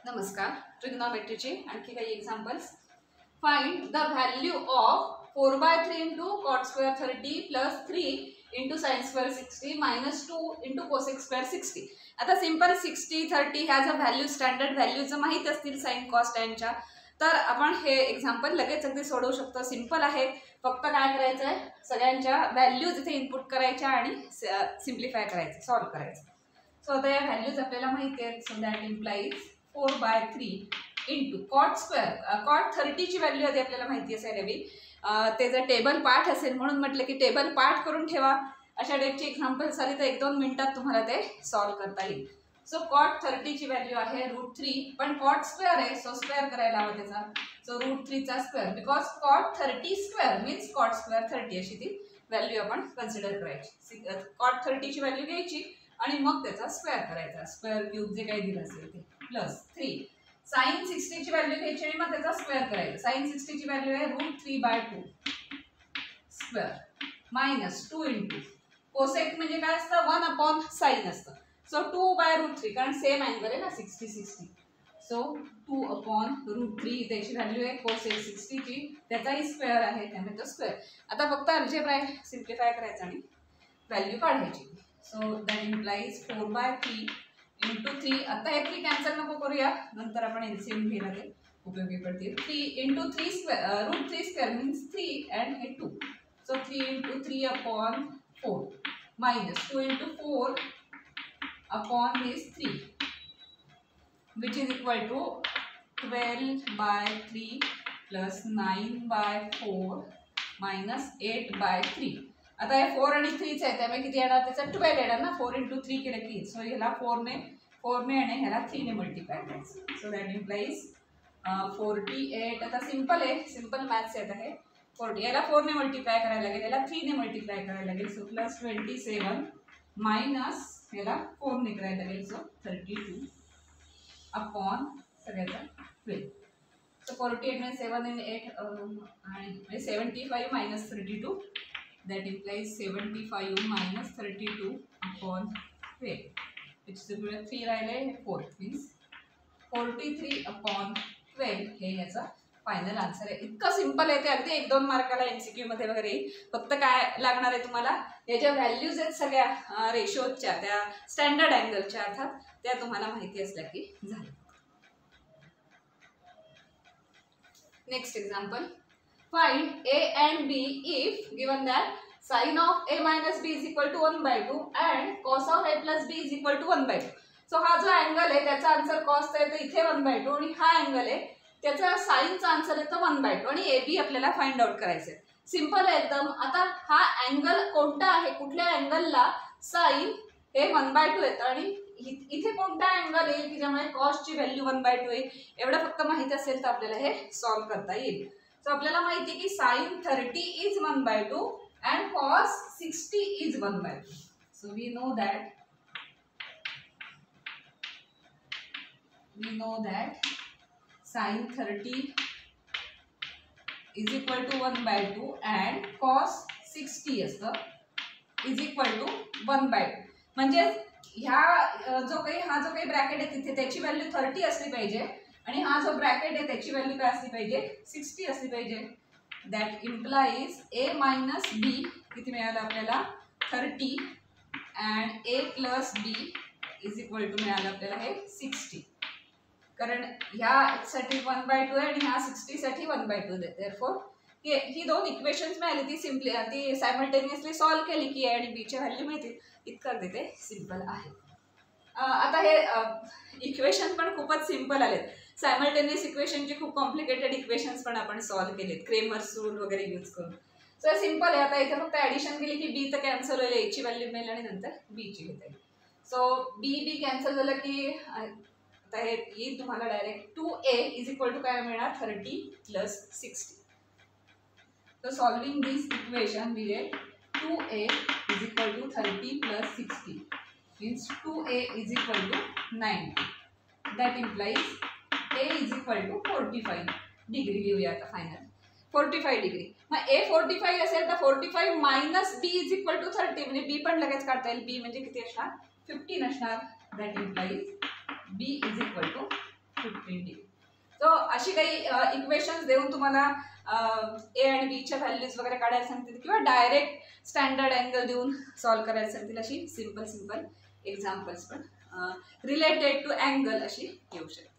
नमस्कार. ट्रिग्नोमेट्रीचे आणखी काही examples. Find the value of 4/3 into cot square 30 plus 3 into sine square 60 minus 2 into cosec square 60. आता simple 60 30 ह्या जर व्हॅल्यू स्टँडर्ड व्हॅल्यूज माहीत असतील साइन कॉस टॅनच्या, तर आपण हे एक्झाम्पल लगेच अगदी सोडवू शकतो. सिंपल आहे. फक्त काय करायचं आहे, सगळ्यांच्या व्हॅल्यूज इथे इनपुट करायच्या आणि सिम्प्लिफाय करायचं, सॉल्व करायचं. सो आता या व्हॅल्यूज आपल्याला माहिती आहेत. So that implies 4/3 into cot square. Cot 30ची व्हॅल्यू आधी आपल्याला माहिती असेल हवी. ते जर टेबल पाठ असेल म्हणून म्हटलं की टेबल पाठ करून ठेवा. अशा टाईपची एक्झाम्पल्स आली तर 1-2 मिनिटात तुम्हाला ते सॉल्व करता येईल. सो कॉट 30ची व्हॅल्यू आहे √3, पण कॉट स्क्वेअर आहे सो स्क्वेअर करायला हवं त्याचा. सो √3चा square, because cot 30 square means cot square 30 अशी ती व्हॅल्यू आपण कन्सिडर करायची. कॉट 30ची व्हॅल्यू घ्यायची आणि मग त्याचा स्क्वेअर करायचा. स्क्वेअर क्यूब जे काही दिलं असेल ते प्लस 3. साइन 60ची व्हॅल्यू घ्यायची आणि मग त्याचा स्क्वेअर करायचा. साइन 60ची व्हॅल्यू आहे √3/2 स्क्वेअर मायनस 2 इंटू कोसेक म्हणजे काय असतं 1/sin असतं. सो 2/√3 कारण सेम अँगल आहे ना 60-60. सो 2/√3 त्याची व्हॅल्यू आहे कोसेक 60ची, त्याचाही स्क्वेअर आहे त्यामुळे तो स्क्वेअर. आता फक्त अल्जेब्रा सिम्प्लिफाय करायचं आणि व्हॅल्यू काढायची. So that implies 4/3 into 3. आता हे 3 कॅन्सल नको करूया, नंतर आपण एलसीएम घ्यायला ते उपयोगी पडतील. 3 into 3 square √3 square means 3 and हे 2. So 3 into 3/4 minus 2 into 4/3 which is equal to 12/3 plus 9/4 minus 8/3. आता हे 4 आणि 3च आहे त्यामुळे किती येणार, त्याचा 12 येणार ना. 4 इंटू 3 केलं की. सो ह्याला 4ने आणि ह्याला 3ने मल्टिप्लाय करायचं. So that implies 48. आता सिंपल आहे, सिंपल मॅथ्स येत आहे. 40 याला 4ने मल्टिप्लाय करायला लागेल, याला 3ने मल्टिप्लाय करायला लागेल. सो प्लस 27 मायनस याला 4ने करायला लागेल. सो 32 अपॉन सगळ्याचा 12. सो 48 म्हणजे 7 आणि 8 आणि 75 minus 32. That implies 75 minus 32 upon 12. Which is equal to 3 राहिले 4 means 43 upon 12 हे याचा फायनल आन्सर आहे. इतकं सिंपल आहे ते, अगदी 1-2 मार्काला एमसीक्यू मध्ये वगैरे. फक्त काय लागणार आहे तुम्हाला, या ज्या व्हॅल्यूज आहेत सगळ्या रेशोच्या त्या स्टँडर्ड अँगलच्या अर्थात त्या तुम्हाला माहिती असल्या की झालं. Next example. Find A and B if given that sin of A minus B is equal to 1/2 and cos of A plus B is equal to 1/2. So हा जो अँगल आहे त्याचा आन्सर कॉसचा आहे तर इथे 1/2 आणि हा अँगल आहे त्याचा साईनचा आन्सर येतो 1/2 आणि ए बी आपल्याला फाइंड आउट करायचं आहे. सिंपल आहे एकदम. आता हा अँगल कोणता आहे, कुठल्या अँगलला साईन हे 1/2 येतं आणि इथे कोणता अँगल आहे की ज्यामुळे कॉसची व्हॅल्यू 1/2 येईल. एवढं फक्त माहिती असेल तर आपल्याला हे सॉल्व करता येईल. सो आपल्याला माहिती आहे की sign 30 is 1/2 and cos 60 is 1/2. So we know that sin 30 is equal to 1/2 and cos 60 असतं is equal to 1/2. म्हणजे हा जो काही ब्रॅकेट आहे तिथे त्याची व्हॅल्यू 30 असली पाहिजे आणि हा जो ब्रॅकेट आहे त्याची व्हॅल्यू काय असली पाहिजे 60 असली पाहिजे. That implies A minus B किती मिळालं आपल्याला 30 and A plus B is equal to मिळालं आपल्याला हे 60. कारण ह्या साठी 1/2 आहे आणि ह्या 60 साठी 1/2 आहे. देअरफॉर ही दोन इक्वेशन्स मिळाली ती सायमल्टेनियसली सॉल्व केली की A आणि B ची व्हॅल्यू मिळते. इतकं ते सिंपल आहे. आता हे इक्वेशन पण खूपच सिंपल आलेत. सायमल्टेनियस इक्वेशनची खूप कॉम्प्लिकेटेड इक्वेशन्स पण आपण सॉल्व केलेत क्रेमर्स रूल वगैरे यूज करून. सो सिंपल आहे. आता इथे फक्त ॲडिशन केली की बी तर कॅन्सल होईल, एची व्हॅल्यू मिळेल आणि नंतर बीची घेता येईल. सो बी कॅन्सल झालं की आता हे येईल तुम्हाला direct 2A is equal to काय मिळणार 30 plus 60. So solving this equation we get 2A is equal to 30 plus 60 means 2A is equal to 90. That implies A is equal to 45 degree लिहूया आता फायनल 45 डिग्री. मग A 45 असेल तर 45 minus B is equal to 30 म्हणजे B पण लगेच काढता येईल. B म्हणजे किती असणार 15 असणार. That implies B is equal to 15 degree. So अशी काही इक्वेशन्स देऊन तुम्हाला ए आणि बीच्या व्हॅल्यूज वगैरे काढायला सांगतील किंवा डायरेक्ट स्टँडर्ड अँगल देऊन सॉल्व्ह करायला सांगतील. अशी सिम्पल एक्झाम्पल्स पण रिलेटेड टू अँगल अशी येऊ शकते.